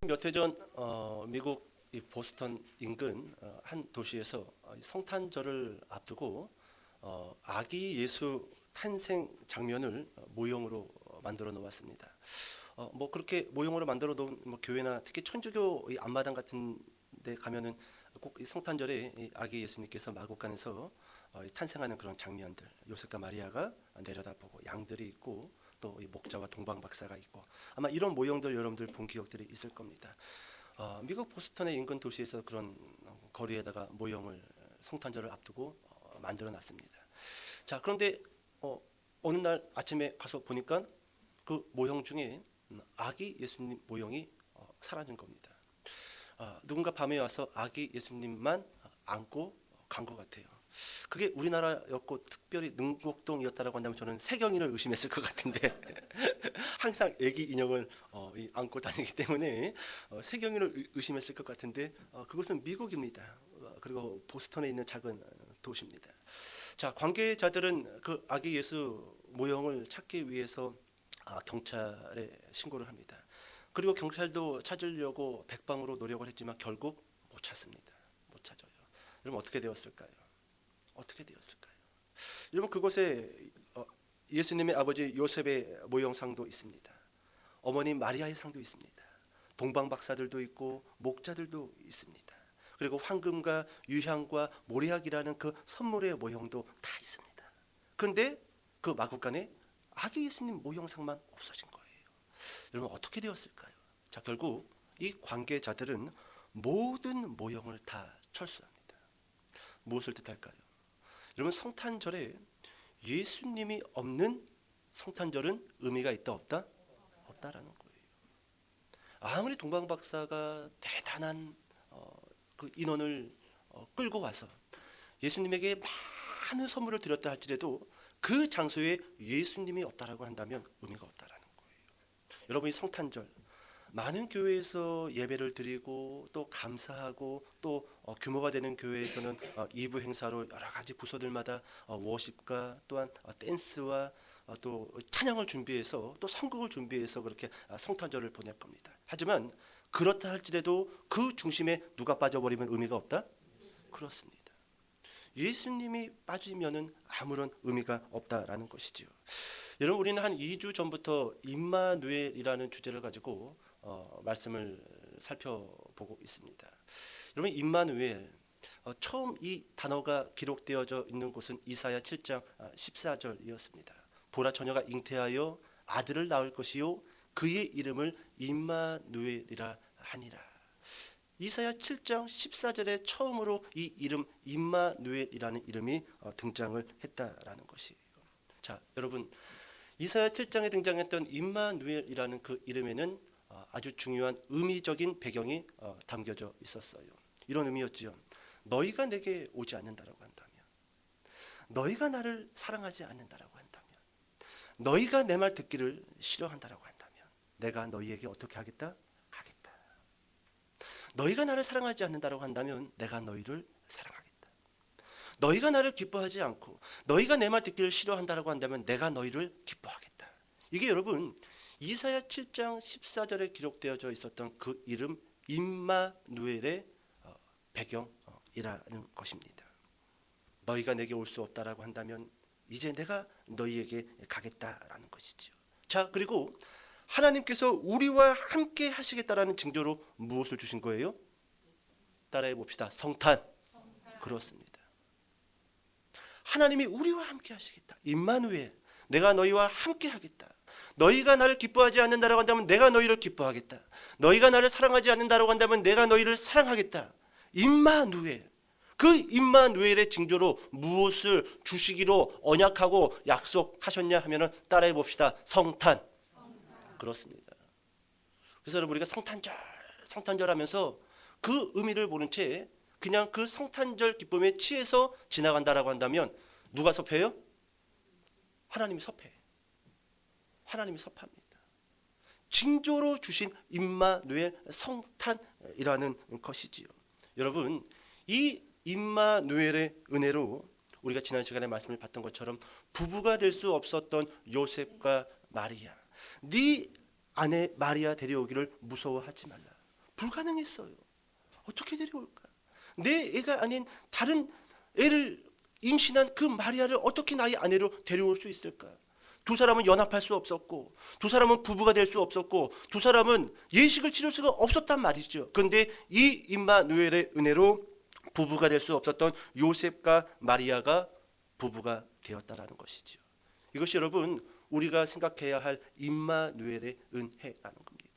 몇 해 전 미국 이 보스턴 인근 한 도시에서 성탄절을 앞두고 아기 예수 탄생 장면을 모형으로 만들어 놓았습니다. 뭐 그렇게 모형으로 만들어 놓은 뭐 교회나 특히 천주교 이 앞마당 같은 데 가면은 꼭 이 성탄절에 이 아기 예수님께서 마구간에서 탄생하는 그런 장면들, 요셉과 마리아가 내려다보고 양들이 있고 또 이 목자와 동방 박사가 있고, 아마 이런 모형들 여러분들 본 기억들이 있을 겁니다. 미국 보스턴의 인근 도시에서 그런 거리에다가 모형을 성탄절을 앞두고 만들어 놨습니다. 자, 그런데 어느 날 아침에 가서 보니까 그 모형 중에 아기 예수님 모형이 사라진 겁니다. 누군가 밤에 와서 아기 예수님만 안고 간 것 같아요. 그게 우리나라였고 특별히 능곡동이었다라고 한다면 저는 세경이를 의심했을 것 같은데 항상 아기 인형을 안고 다니기 때문에 세경이를 의심했을 것 같은데 그것은 미국입니다. 그리고 보스턴에 있는 작은 도시입니다. 자, 관계자들은 그 아기 예수 모형을 찾기 위해서 경찰에 신고를 합니다. 그리고 경찰도 찾으려고 백방으로 노력을 했지만 결국 못 찾습니다. 못 찾아요. 여러분 어떻게 되었을까요? 어떻게 되었을까요? 여러분 그곳에 예수님의 아버지 요셉의 모형상도 있습니다. 어머니 마리아의 상도 있습니다. 동방 박사들도 있고 목자들도 있습니다. 그리고 황금과 유향과 모략이라는 그 선물의 모형도 다 있습니다. 그런데 그 마구간에 아기 예수님 모형상만 없어진 거예요. 여러분 어떻게 되었을까요? 자, 결국 이 관계자들은 모든 모형을 다 철수합니다. 무엇을 뜻할까요? 여러분 성탄절에 예수님이 없는 성탄절은 의미가 있다 없다? 없다라는 거예요. 아무리 동방 박사가 대단한 그 인원을 끌고 와서 예수님에게 많은 선물을 드렸다 할지라도 그 장소에 예수님이 없다라고 한다면 의미가 없다라는 거예요. 여러분이 성탄절 많은 교회에서 예배를 드리고 또 감사하고 또 규모가 되는 교회에서는 2부 행사로 여러 가지 부서들마다 워십과 또한 댄스와 또 찬양을 준비해서 또 선곡을 준비해서 그렇게 성탄절을 보낼 겁니다. 하지만 그렇다 할지라도 그 중심에 누가 빠져버리면 의미가 없다? 그렇습니다. 예수님이 빠지면은 아무런 의미가 없다라는 것이지요. 여러분 우리는 한 2주 전부터 임마누엘이라는 주제를 가지고 말씀을 살펴보고 있습니다. 여러분 임마누엘 처음 이 단어가 기록되어져 있는 곳은 이사야 7장 14절이었습니다. 보라 처녀가 잉태하여 아들을 낳을 것이요 그의 이름을 임마누엘이라 하니라. 이사야 7장 14절에 처음으로 이 이름 임마누엘이라는 이름이 등장을 했다라는 것이에요. 자, 여러분 이사야 7장에 등장했던 임마누엘이라는 그 이름에는 아주 중요한 의미적인 배경이 담겨져 있었어요. 이런 의미였지요. 너희가 내게 오지 않는다라고 한다면, 너희가 나를 사랑하지 않는다라고 한다면, 너희가 내 말 듣기를 싫어한다라고 한다면 내가 너희에게 어떻게 하겠다? 가겠다. 너희가 나를 사랑하지 않는다라고 한다면 내가 너희를 사랑하겠다. 너희가 나를 기뻐하지 않고 너희가 내 말 듣기를 싫어한다라고 한다면 내가 너희를 기뻐하겠다. 이게 여러분 이사야 7장 14절에 기록되어져 있었던 그 이름 임마누엘의 배경이라는 것입니다. 너희가 내게 올 수 없다라고 한다면 이제 내가 너희에게 가겠다라는 것이죠. 자, 그리고 하나님께서 우리와 함께 하시겠다라는 징조로 무엇을 주신 거예요? 따라해 봅시다. 성탄. 그렇습니다. 하나님이 우리와 함께 하시겠다. 임마누엘, 내가 너희와 함께 하겠다. 너희가 나를 기뻐하지 않는다라고 한다면 내가 너희를 기뻐하겠다. 너희가 나를 사랑하지 않는다라고 한다면 내가 너희를 사랑하겠다. 임마누엘. 그 임마누엘의 징조로 무엇을 주시기로 언약하고 약속하셨냐 하면은 따라해 봅시다. 성탄. 그렇습니다. 그래서 여러분 우리가 성탄절 하면서 그 의미를 모른 채 그냥 그 성탄절 기쁨에 취해서 지나간다라고 한다면 누가 섭해요? 하나님이 섭해. 하나님이 섭합니다. 징조로 주신 임마누엘 성탄이라는 것이지요. 여러분 이 임마누엘의 은혜로 우리가 지난 시간에 말씀을 봤던 것처럼 부부가 될 수 없었던 요셉과 마리아, 네 아내 마리아 데려오기를 무서워하지 말라. 불가능했어요. 어떻게 데려올까? 내 애가 아닌 다른 애를 임신한 그 마리아를 어떻게 나의 아내로 데려올 수 있을까? 두 사람은 연합할 수 없었고, 두 사람은 부부가 될 수 없었고, 두 사람은 예식을 치를 수가 없었단 말이죠. 그런데 이 임마누엘의 은혜로 부부가 될 수 없었던 요셉과 마리아가 부부가 되었다라는 것이죠. 이것이 여러분 우리가 생각해야 할 임마누엘의 은혜라는 겁니다.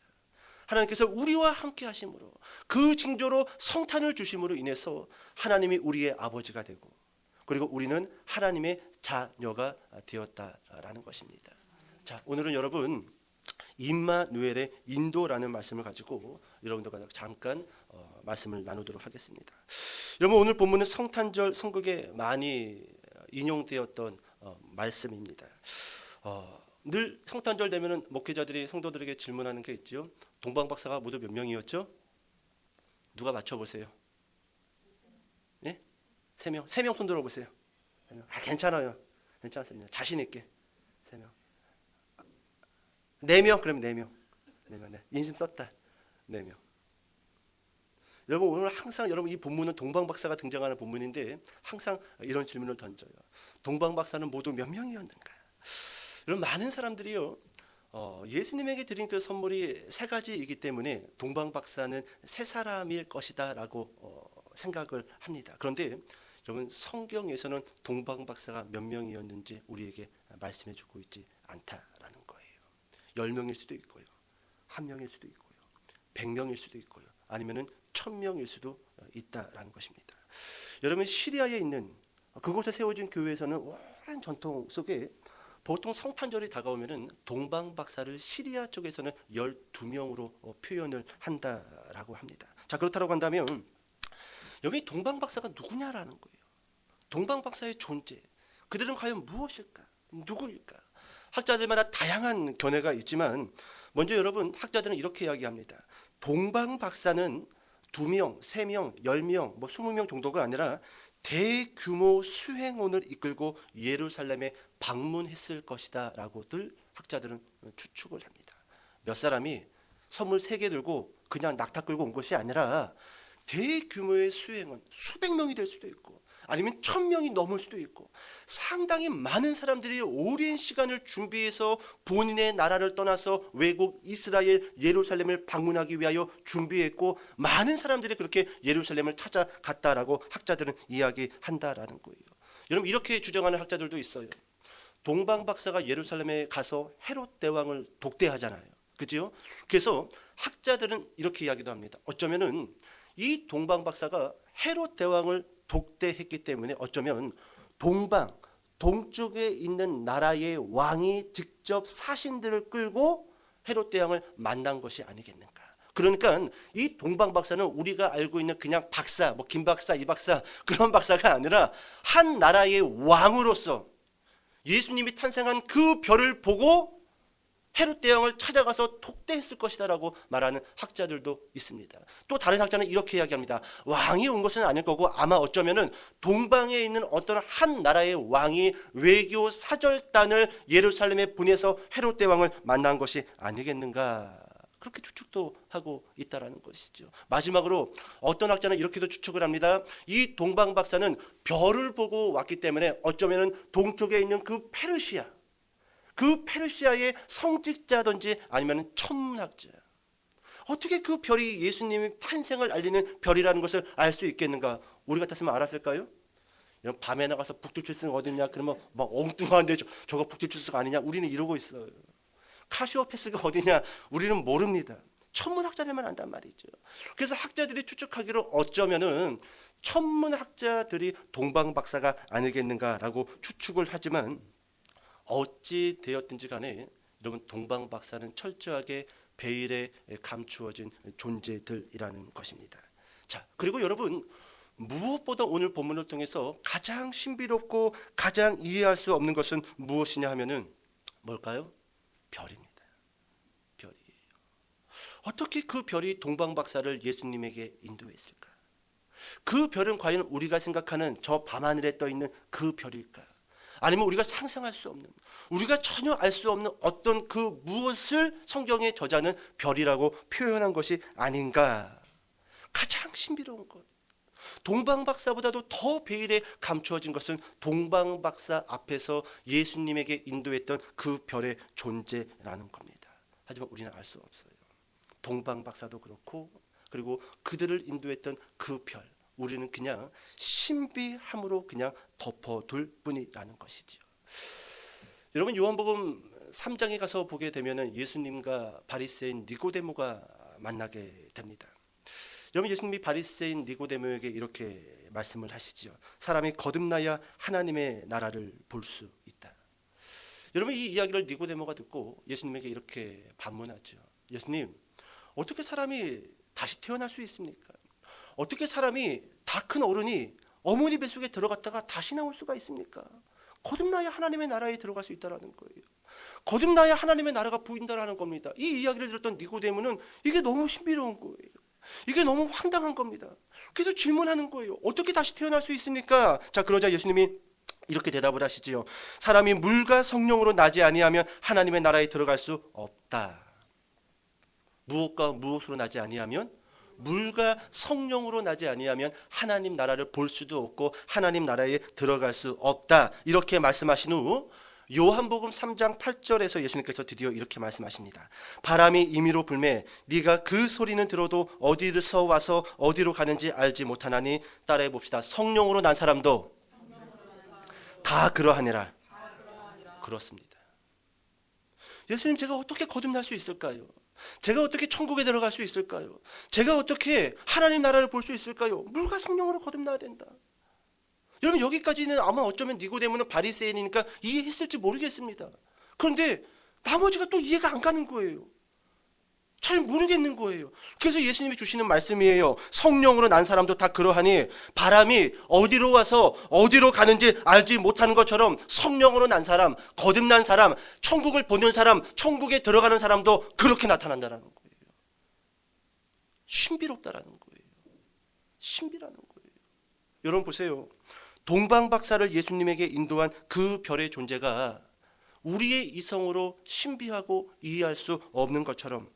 하나님께서 우리와 함께 하심으로, 그 징조로 성탄을 주심으로 인해서 하나님이 우리의 아버지가 되고, 그리고 우리는 하나님의 자녀가 되었다라는 것입니다. 자, 오늘은 여러분 임마누엘의 인도라는 말씀을 가지고 여러분들과 잠깐 말씀을 나누도록 하겠습니다. 여러분 오늘 본문은 성탄절 선곡에 많이 인용되었던 말씀입니다. 늘 성탄절 되면은 목회자들이 성도들에게 질문하는 게 있죠. 동방박사가 모두 몇 명이었죠? 누가 맞춰보세요. 예? 3명. 3명 손 들어보세요. 괜찮아요. 괜찮습니다. 자신 있게. 3명. 4명. 그러면 4명. 4명. 네. 인심 썼다. 4명. 여러분 오늘 항상 여러분 이 본문은 동방박사가 등장하는 본문인데 항상 이런 질문을 던져요. 동방박사는 모두 몇 명이었는가? 여러분 많은 사람들이요. 예수님에게 드린 그 선물이 3가지이기 때문에 동방박사는 3사람일 것이다라고 생각을 합니다. 그런데 여러분 성경에서는 동방박사가 몇 명이었는지 우리에게 말씀해주고 있지 않다라는 거예요. 10명일 수도 있고요, 1명일 수도 있고요, 100명일 수도 있고요, 아니면은 1000명일 수도 있다라는 것입니다. 여러분 시리아에 있는 그곳에 세워진 교회에서는 오랜 전통 속에 보통 성탄절이 다가오면은 동방박사를 시리아 쪽에서는 12명으로 표현을 한다라고 합니다. 자, 그렇다고 한다면 여기 동방박사가 누구냐라는 거예요. 동방박사의 존재, 그들은 과연 무엇일까? 누구일까? 학자들마다 다양한 견해가 있지만 먼저 여러분 학자들은 이렇게 이야기합니다. 동방박사는 2명, 3명, 10명, 20명 정도가 아니라 대규모 수행원을 이끌고 예루살렘에 방문했을 것이다 라고들 학자들은 추측을 합니다. 몇 사람이 선물 3개 들고 그냥 낙타 끌고 온 것이 아니라 대규모의 수행원, 수백 명이 될 수도 있고 아니면 1000명이 넘을 수도 있고 상당히 많은 사람들이 오랜 시간을 준비해서 본인의 나라를 떠나서 외국 이스라엘 예루살렘을 방문하기 위하여 준비했고 많은 사람들이 그렇게 예루살렘을 찾아갔다라고 학자들은 이야기한다라는 거예요. 여러분 이렇게 주장하는 학자들도 있어요. 동방박사가 예루살렘에 가서 헤롯 대왕을 독대하잖아요. 그죠? 그래서 학자들은 이렇게 이야기도 합니다. 어쩌면은 이 동방박사가 헤롯 대왕을 독대했기 때문에 어쩌면 동쪽에 있는 나라의 왕이 직접 사신들을 끌고 헤롯 대왕을 만난 것이 아니겠는가. 그러니까 이 동방박사는 우리가 알고 있는 그냥 박사, 김 박사, 이 박사 그런 박사가 아니라 한 나라의 왕으로서 예수님이 탄생한 그 별을 보고 헤롯 대왕을 찾아가서 독대했을 것이다라고 말하는 학자들도 있습니다. 또 다른 학자는 이렇게 이야기합니다. 왕이 온 것은 아닐 거고 아마 어쩌면은 동방에 있는 어떤 한 나라의 왕이 외교 사절단을 예루살렘에 보내서 헤롯 대왕을 만난 것이 아니겠는가. 그렇게 추측도 하고 있다라는 것이죠. 마지막으로 어떤 학자는 이렇게도 추측을 합니다. 이 동방 박사는 별을 보고 왔기 때문에 어쩌면은 동쪽에 있는 그 페르시아의 성직자든지 아니면 천문학자. 어떻게 그 별이 예수님의 탄생을 알리는 별이라는 것을 알 수 있겠는가? 우리 같았으면 알았을까요? 밤에 나가서 북두칠성 어딨냐? 그러면 막 엉뚱한데 저거 북두칠성 아니냐? 우리는 이러고 있어요. 카시오페스가 어디냐? 우리는 모릅니다. 천문학자들만 안단 말이죠. 그래서 학자들이 추측하기로 어쩌면은 천문학자들이 동방 박사가 아니겠는가라고 추측을 하지만 어찌 되었든지 간에 여러분 동방 박사는 철저하게 베일에 감추어진 존재들이라는 것입니다. 자, 그리고 여러분 무엇보다 오늘 본문을 통해서 가장 신비롭고 가장 이해할 수 없는 것은 무엇이냐 하면은 뭘까요? 별입니다. 별이에요. 어떻게 그 별이 동방 박사를 예수님에게 인도했을까? 그 별은 과연 우리가 생각하는 저 밤하늘에 떠 있는 그 별일까? 아니면 우리가 상상할 수 없는, 우리가 전혀 알 수 없는 어떤 그 무엇을 성경의 저자는 별이라고 표현한 것이 아닌가? 가장 신비로운 것, 동방박사보다도 더 베일에 감추어진 것은 동방박사 앞에서 예수님에게 인도했던 그 별의 존재라는 겁니다. 하지만 우리는 알 수 없어요. 동방박사도 그렇고, 그리고 그들을 인도했던 그 별, 우리는 그냥 신비함으로 그냥 덮어둘 뿐이라는 것이지요. 여러분, 요한복음 3장에 가서 보게 되면은 예수님과 바리새인 니고데모가 만나게 됩니다. 여러분, 예수님이 바리새인 니고데모에게 이렇게 말씀을 하시지요. 사람이 거듭나야 하나님의 나라를 볼 수 있다. 여러분, 이 이야기를 니고데모가 듣고 예수님에게 이렇게 반문하죠. 예수님, 어떻게 사람이 다시 태어날 수 있습니까? 어떻게 사람이 다 큰 어른이 어머니 뱃속에 들어갔다가 다시 나올 수가 있습니까? 거듭나야 하나님의 나라에 들어갈 수 있다라는 거예요. 거듭나야 하나님의 나라가 보인다라는 겁니다. 이 이야기를 들었던 니고데모는 이게 너무 신비로운 거예요. 이게 너무 황당한 겁니다. 그래서 질문하는 거예요. 어떻게 다시 태어날 수 있습니까? 자, 그러자 예수님이 이렇게 대답을 하시지요. 사람이 물과 성령으로 나지 아니하면 하나님의 나라에 들어갈 수 없다. 무엇과 무엇으로 나지 아니하면? 물과 성령으로 나지 아니하면 하나님 나라를 볼 수도 없고 하나님 나라에 들어갈 수 없다. 이렇게 말씀하신 후 요한복음 3장 8절에서 예수님께서 드디어 이렇게 말씀하십니다. 바람이 임의로 불매 네가 그 소리는 들어도 어디서 와서 어디로 가는지 알지 못하나니 따라해 봅시다. 성령으로 난 사람도 다 그러하니라. 그렇습니다. 예수님, 제가 어떻게 거듭날 수 있을까요? 제가 어떻게 천국에 들어갈 수 있을까요? 제가 어떻게 하나님 나라를 볼 수 있을까요? 물과 성령으로 거듭나야 된다. 여러분, 여기까지는 아마 어쩌면 니고데모는 바리새인이니까 이해했을지 모르겠습니다. 그런데 나머지가 또 이해가 안 가는 거예요. 잘 모르겠는 거예요. 그래서 예수님이 주시는 말씀이에요. 성령으로 난 사람도 다 그러하니 바람이 어디로 와서 어디로 가는지 알지 못하는 것처럼 성령으로 난 사람, 거듭난 사람, 천국을 보는 사람, 천국에 들어가는 사람도 그렇게 나타난다는 거예요. 신비롭다라는 거예요. 신비라는 거예요. 여러분 보세요. 동방박사를 예수님에게 인도한 그 별의 존재가 우리의 이성으로 신비하고 이해할 수 없는 것처럼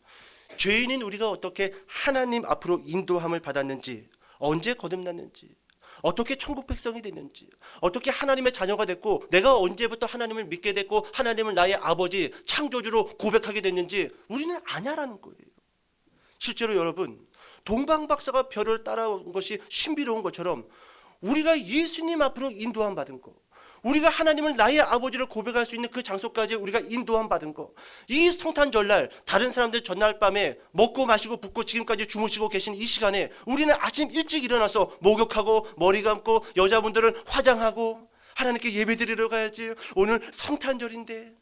죄인인 우리가 어떻게 하나님 앞으로 인도함을 받았는지, 언제 거듭났는지, 어떻게 천국 백성이 됐는지, 어떻게 하나님의 자녀가 됐고 내가 언제부터 하나님을 믿게 됐고 하나님을 나의 아버지 창조주로 고백하게 됐는지 우리는 아냐라는 거예요. 실제로 여러분, 동방박사가 별을 따라온 것이 신비로운 것처럼 우리가 예수님 앞으로 인도함 받은 거, 우리가 하나님을 나의 아버지를 고백할 수 있는 그 장소까지 우리가 인도함 받은 거, 이 성탄절날 다른 사람들 전날 밤에 먹고 마시고 붓고 지금까지 주무시고 계신 이 시간에 우리는 아침 일찍 일어나서 목욕하고 머리 감고 여자분들은 화장하고 하나님께 예배드리러 가야지. 오늘 성탄절인데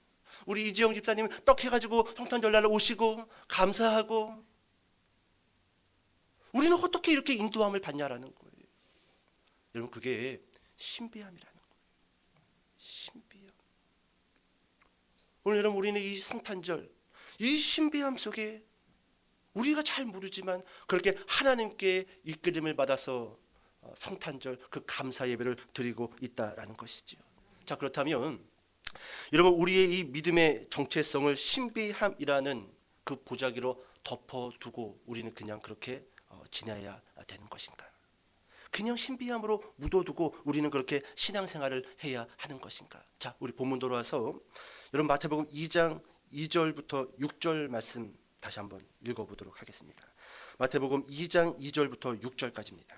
우리 이지영 집사님 떡 해가지고 성탄절날 오시고 감사하고, 우리는 어떻게 이렇게 인도함을 받냐라는 거예요. 여러분, 그게 신비함이라는 거예요. 신비함. 오늘 여러분, 우리는 이 성탄절, 이 신비함 속에 우리가 잘 모르지만 그렇게 하나님께 이끌림을 받아서 성탄절 그 감사 예배를 드리고 있다라는 것이죠. 자, 그렇다면 여러분, 우리의 이 믿음의 정체성을 신비함이라는 그 보자기로 덮어두고 우리는 그냥 그렇게 지내야 되는 것인가? 그냥 신비함으로 묻어두고 우리는 그렇게 신앙생활을 해야 하는 것인가? 자, 우리 본문 돌아와서 여러분 마태복음 2장 2절부터 6절 말씀 다시 한번 읽어보도록 하겠습니다. 마태복음 2장 2절부터 6절까지입니다.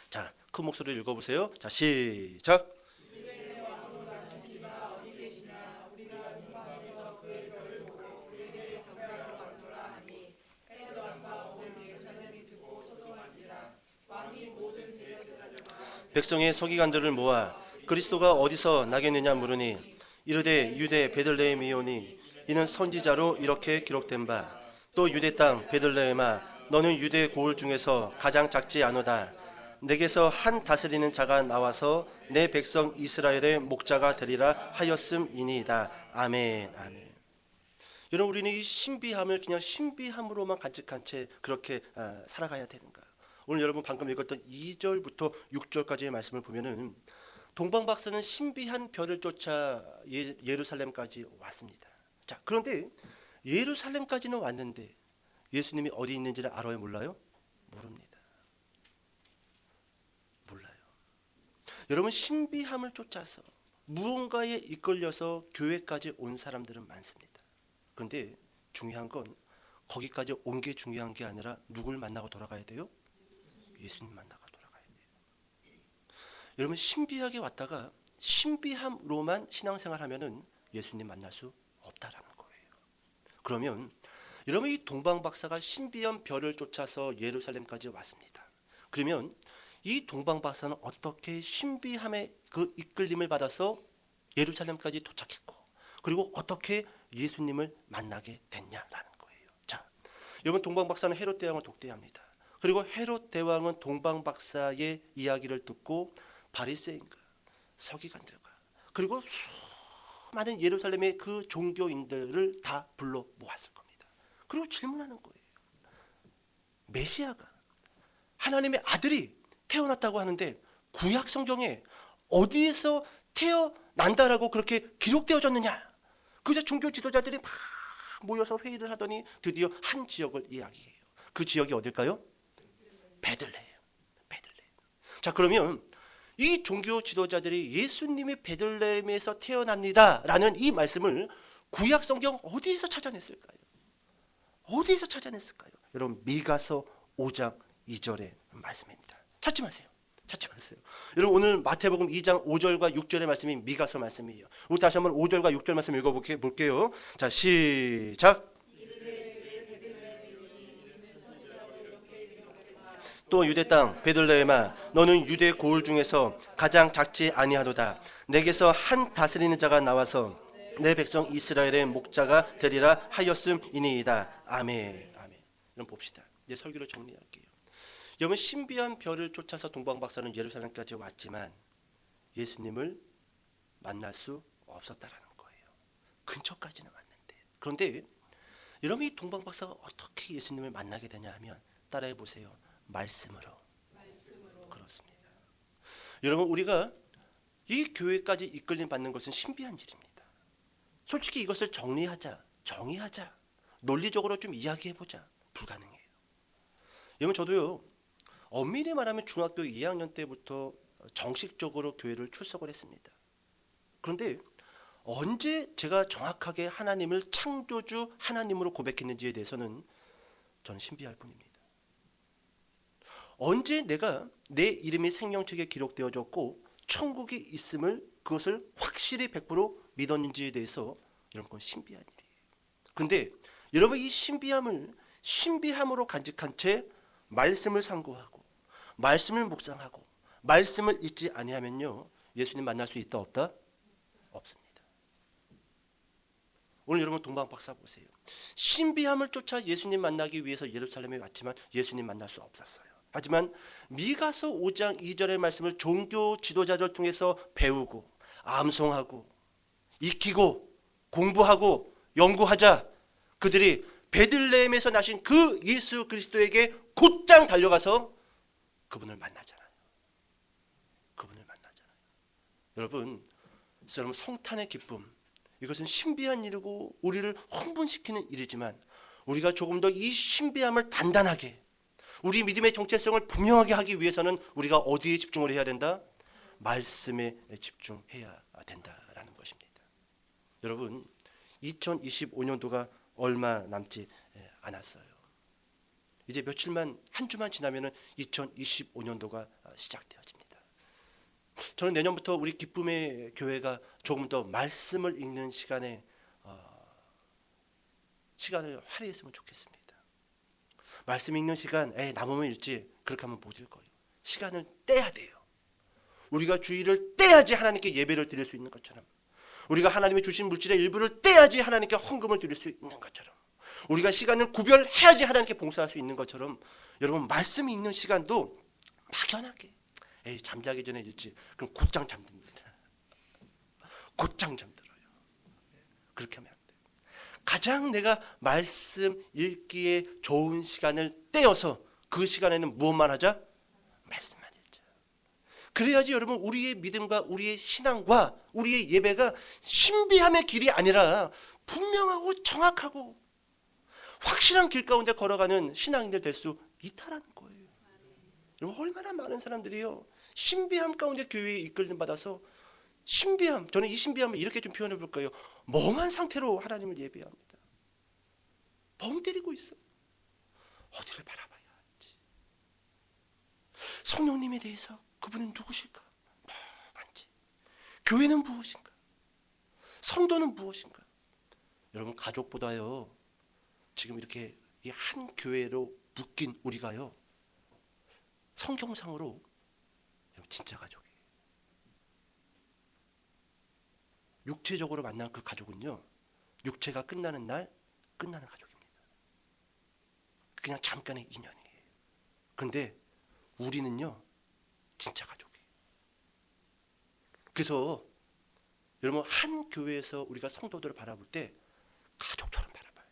자, 큰 목소리로 읽어보세요. 자, 시작. 백성의 서기관들을 모아 그리스도가 어디서 나겠느냐 물으니 이르되 유대 베들레헴이오니 이는 선지자로 이렇게 기록된 바 또 유대 땅 베들레헴아 너는 유대 고을 중에서 가장 작지 않으다. 내게서 한 다스리는 자가 나와서 내 백성 이스라엘의 목자가 되리라 하였음이니이다. 아멘. 아멘. 여러분, 우리는 이 신비함을 그냥 신비함으로만 간직한 채 그렇게 살아가야 되는가? 오늘 여러분 방금 읽었던 2절부터 6절까지의 말씀을 보면은 동방박사는 신비한 별을 쫓아 예루살렘까지 왔습니다. 자, 그런데 예루살렘까지는 왔는데 예수님이 어디 있는지를 알아요, 몰라요? 모릅니다. 몰라요. 여러분, 신비함을 쫓아서 무언가에 이끌려서 교회까지 온 사람들은 많습니다. 그런데 중요한 건 거기까지 온 게 중요한 게 아니라 누굴 만나고 돌아가야 돼요? 예수님 만나고 돌아가야 돼요. 여러분, 신비하게 왔다가 신비함으로만 신앙생활 하면은 예수님 만날 수 없다라는 거예요. 그러면 여러분, 이 동방박사가 신비한 별을 쫓아서 예루살렘까지 왔습니다. 그러면 이 동방박사는 어떻게 신비함의 그 이끌림을 받아서 예루살렘까지 도착했고, 그리고 어떻게 예수님을 만나게 됐냐라는 거예요. 자, 여러분, 동방박사는 헤롯 대왕을 독대합니다. 그리고 헤롯 대왕은 동방박사의 이야기를 듣고 바리새인과 서기관들과 그리고 수많은 예루살렘의 그 종교인들을 다 불러 모았을 겁니다. 그리고 질문하는 거예요. 메시아가, 하나님의 아들이 태어났다고 하는데 구약 성경에 어디에서 태어난다라고 그렇게 기록되어졌느냐? 그저 종교 지도자들이 막 모여서 회의를 하더니 드디어 한 지역을 이야기해요. 그 지역이 어딜까요? 베들레헴. 자, 그러면 이 종교 지도자들이 예수님이 베들레헴에서 태어납니다라는 이 말씀을 구약 성경 어디에서 찾아냈을까요? 어디에서 찾아냈을까요? 여러분, 미가서 5장 2절의 말씀입니다. 찾지 마세요. 여러분, 오늘 마태복음 2장 5절과 6절의 말씀이 미가서 말씀이에요. 우리 다시 한번 5절과 6절 말씀 읽어볼게요. 자, 시작. 또 유대 땅 베들레헴아, 너는 유대 고을 중에서 가장 작지 아니하도다. 내게서 한 다스리는 자가 나와서 내 백성 이스라엘의 목자가 되리라 하였음이니이다. 아멘. 여러분, 봅시다. 이제 설교를 정리할게요. 여러분, 신비한 별을 쫓아서 동방박사는 예루살렘까지 왔지만 예수님을 만날 수 없었다라는 거예요. 근처까지는 왔는데. 그런데 여러분, 이 동방박사가 어떻게 예수님을 만나게 되냐 하면, 따라해 보세요. 말씀으로. 그렇습니다. 여러분, 우리가 이 교회까지 이끌림 받는 것은 신비한 일입니다. 솔직히 이것을 정의하자, 논리적으로 좀 이야기해보자, 불가능해요. 여러분, 저도요, 엄밀히 말하면 중학교 2학년 때부터 정식적으로 교회를 출석을 했습니다. 그런데 언제 제가 정확하게 하나님을 창조주 하나님으로 고백했는지에 대해서는 저는 신비할 뿐입니다. 언제 내가 내 이름이 생명책에 기록되어졌고 천국이 있음을, 그것을 확실히 100% 믿었는지에 대해서 여러분, 그건 신비한 일이에요. 근데 여러분, 이 신비함으로 간직한 채 말씀을 상고하고 말씀을 묵상하고 말씀을 잊지 아니하면요, 예수님 만날 수 있다 없다? 없습니다. 오늘 여러분, 동방박사 보세요. 신비함을 쫓아 예수님 만나기 위해서 예루살렘에 왔지만 예수님 만날 수 없었어요. 하지만 미가서 5장 2절의 말씀을 종교 지도자들 통해서 배우고 암송하고 익히고 공부하고 연구하자 그들이 베들레헴에서 나신 그 예수 그리스도에게 곧장 달려가서 그분을 만나잖아요. 여러분, 성탄의 기쁨, 이것은 신비한 일이고 우리를 흥분시키는 일이지만 우리가 조금 더 이 신비함을 단단하게, 우리 믿음의 정체성을 분명하게 하기 위해서는 우리가 어디에 집중을 해야 된다? 말씀에 집중해야 된다라는 것입니다. 여러분, 2025년도가 얼마 남지 않았어요. 이제 한 주만 지나면 2025년도가 시작되어집니다. 저는 내년부터 우리 기쁨의 교회가 조금 더 말씀을 읽는 시간을 할애했으면 좋겠습니다. 말씀 읽는 시간, 남으면 읽지, 그렇게 하면 못 읽어요. 시간을 떼야 돼요. 우리가 주일을 떼야지 하나님께 예배를 드릴 수 있는 것처럼, 우리가 하나님이 주신 물질의 일부를 떼야지 하나님께 헌금을 드릴 수 있는 것처럼, 우리가 시간을 구별해야지 하나님께 봉사할 수 있는 것처럼, 여러분, 말씀 읽는 시간도 막연하게 잠자기 전에 읽지, 그럼 곧장 잠듭니다. 곧장 잠들어요. 그렇게 하면 안 돼요. 가장 내가 말씀 읽기에 좋은 시간을 떼어서 그 시간에는 무엇만 하자? 말씀만 읽자. 그래야지 여러분 우리의 믿음과 우리의 신앙과 우리의 예배가 신비함의 길이 아니라 분명하고 정확하고 확실한 길 가운데 걸어가는 신앙인들 될 수 있다라는 거예요. 여러분 얼마나 많은 사람들이요 신비함 가운데 교회에 이끌림 받아서 신비함, 저는 이 신비함을 이렇게 좀 표현해 볼까요? 멍한 상태로 하나님을 예배합니다. 멍 때리고 있어. 어디를 바라봐야 할지. 성령님에 대해서 그분은 누구실까? 멍한지. 교회는 무엇인가? 성도는 무엇인가? 여러분 가족보다요 지금 이렇게 이 한 교회로 묶인 우리가요 성경상으로 진짜 가족이에요. 육체적으로 만난 그 가족은요 육체가 끝나는 날 끝나는 가족입니다. 그냥 잠깐의 인연이에요. 그런데 우리는요 진짜 가족이에요. 그래서 여러분 한 교회에서 우리가 성도들을 바라볼 때 가족처럼 바라봐요.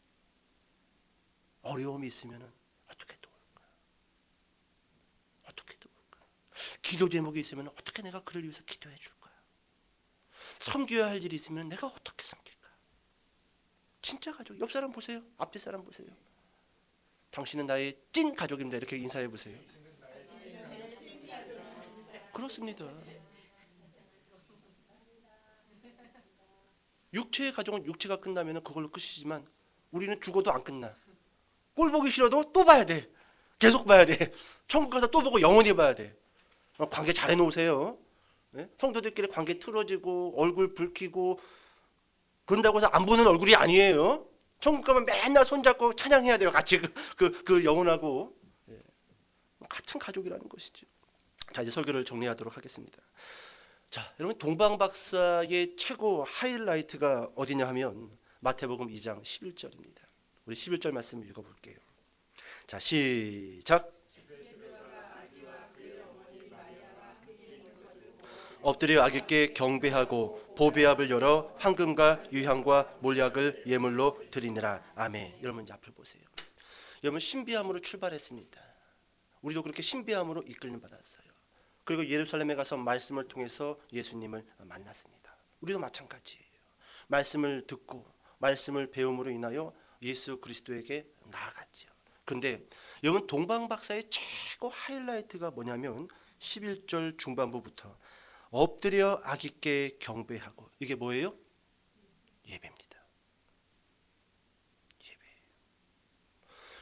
어려움이 있으면 어떻게 도울까? 어떻게 도울까? 기도 제목이 있으면 어떻게 내가 그를 위해서 기도해 줄까? 섬겨야 할 일이 있으면 내가 어떻게 섬길까? 진짜 가족. 옆 사람 보세요. 앞에 사람 보세요. 당신은 나의 찐 가족입니다. 이렇게 인사해 보세요. 그렇습니다. 육체의 가족은 육체가 끝나면 그걸로 끝이지만 우리는 죽어도 안 끝나. 꼴 보기 싫어도 또 봐야 돼. 계속 봐야 돼. 천국 가서 또 보고 영원히 봐야 돼. 관계 잘 해놓으세요. 네? 성도들끼리 관계 틀어지고 얼굴 붉히고 그런다고 해서 안 보는 얼굴이 아니에요. 천국 가면 맨날 손잡고 찬양해야 돼요. 같이 그 영혼하고 같은 가족이라는 것이죠. 자 이제 설교를 정리하도록 하겠습니다. 자 여러분 동방 박사의 최고 하이라이트가 어디냐 하면 마태복음 2장 11절입니다. 우리 11절 말씀 읽어볼게요. 자 시작. 엎드려 아기께 경배하고 보배압을 열어 황금과 유향과 몰약을 예물로 드리니라. 아멘. 여러분 이제 앞을 보세요. 여러분 신비함으로 출발했습니다. 우리도 그렇게 신비함으로 이끌림 받았어요. 그리고 예루살렘에 가서 말씀을 통해서 예수님을 만났습니다. 우리도 마찬가지예요. 말씀을 듣고 말씀을 배움으로 인하여 예수 그리스도에게 나아갔죠. 그런데 여러분 동방 박사의 최고 하이라이트가 뭐냐면 11절 중반부부터 엎드려 아기께 경배하고 이게 뭐예요? 예배입니다. 예배예요.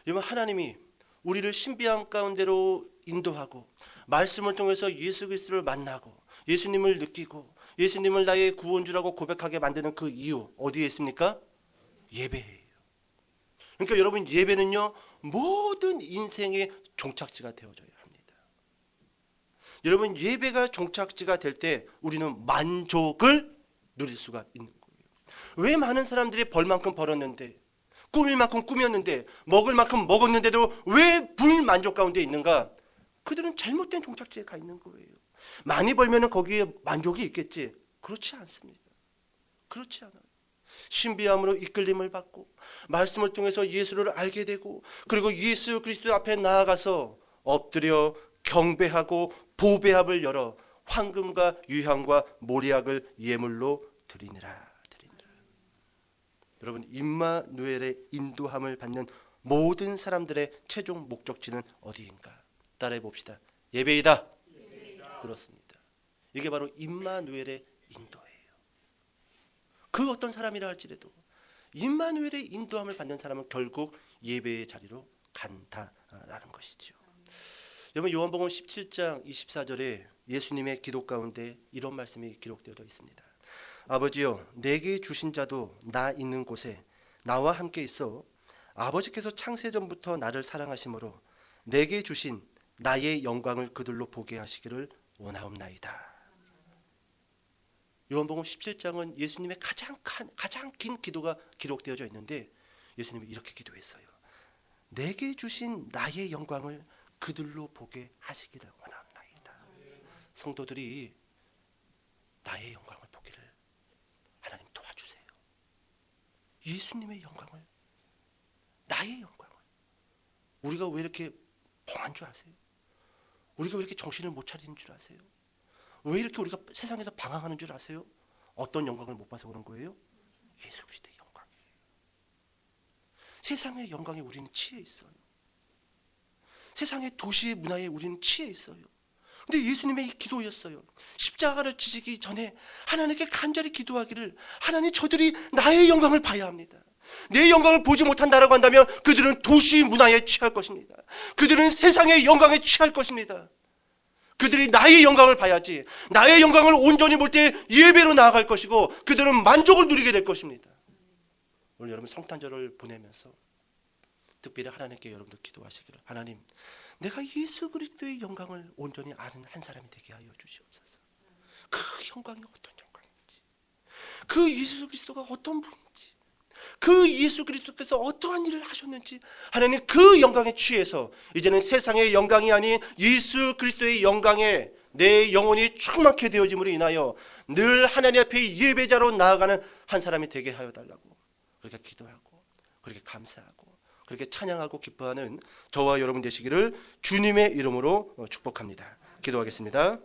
여러분 하나님이 우리를 신비함 가운데로 인도하고 말씀을 통해서 예수 그리스도를 만나고 예수님을 느끼고 예수님을 나의 구원주라고 고백하게 만드는 그 이유 어디에 있습니까? 예배예요. 그러니까 여러분 예배는요 모든 인생의 종착지가 되어져야 합니다. 여러분 예배가 종착지가 될 때 우리는 만족을 누릴 수가 있는 거예요. 왜 많은 사람들이 벌 만큼 벌었는데 꾸밀 만큼 꾸몄는데 먹을 만큼 먹었는데도 왜 불만족 가운데 있는가? 그들은 잘못된 종착지에 가 있는 거예요. 많이 벌면 거기에 만족이 있겠지? 그렇지 않습니다. 그렇지 않아요. 신비함으로 이끌림을 받고 말씀을 통해서 예수를 알게 되고 그리고 예수 그리스도 앞에 나아가서 엎드려 경배하고 보배압을 열어 황금과 유향과 몰약을 예물로 드리니라. 여러분 임마누엘의 인도함을 받는 모든 사람들의 최종 목적지는 어디인가? 따라해 봅시다. 예배이다. 그렇습니다. 이게 바로 임마누엘의 인도예요. 그 어떤 사람이라 할지라도 임마누엘의 인도함을 받는 사람은 결국 예배의 자리로 간다라는 것이죠. 여러분 요한복음 17장 24절에 예수님의 기도 가운데 이런 말씀이 기록되어 있습니다. 아버지여 내게 주신 자도 나 있는 곳에 나와 함께 있어 아버지께서 창세전부터 나를 사랑하심으로 내게 주신 나의 영광을 그들로 보게 하시기를 원하옵나이다. 요한복음 17장은 예수님의 가장 긴 기도가 기록되어져 있는데 예수님이 이렇게 기도했어요. 내게 주신 나의 영광을 그들로 보게 하시기를 원하옵나이다. 성도들이 나의 영광을 보기를 하나님 도와주세요. 예수님의 영광을, 나의 영광을. 우리가 왜 이렇게 멍한 줄 아세요? 우리가 왜 이렇게 정신을 못 차리는 줄 아세요? 왜 이렇게 우리가 세상에서 방황하는 줄 아세요? 어떤 영광을 못 봐서 그런 거예요? 예수 그리스도의 영광. 세상의 영광에 우리는 취해 있어요. 세상의 도시의 문화에 우리는 취해 있어요. 근데 예수님의 이 기도였어요. 십자가를 지시기 전에 하나님께 간절히 기도하기를, 하나님, 저들이 나의 영광을 봐야 합니다. 내 영광을 보지 못한다라고 한다면 그들은 도시 문화에 취할 것입니다. 그들은 세상의 영광에 취할 것입니다. 그들이 나의 영광을 봐야지, 나의 영광을 온전히 볼 때 예배로 나아갈 것이고 그들은 만족을 누리게 될 것입니다. 오늘 여러분 성탄절을 보내면서 특별히 하나님께 여러분도 기도하시기를, 하나님, 내가 예수 그리스도의 영광을 온전히 아는 한 사람이 되게 하여 주시옵소서. 그 영광이 어떤 영광인지, 그 예수 그리스도가 어떤 분인지, 그 예수 그리스도께서 어떠한 일을 하셨는지, 하나님 그 영광에 취해서 이제는 세상의 영광이 아닌 예수 그리스도의 영광에 내 영혼이 충만케 되어짐으로 인하여 늘 하나님 앞에 예배자로 나아가는 한 사람이 되게 하여 달라고 그렇게 기도하고, 그렇게 감사하고, 그렇게 찬양하고 기뻐하는 저와 여러분 되시기를 주님의 이름으로 축복합니다. 기도하겠습니다.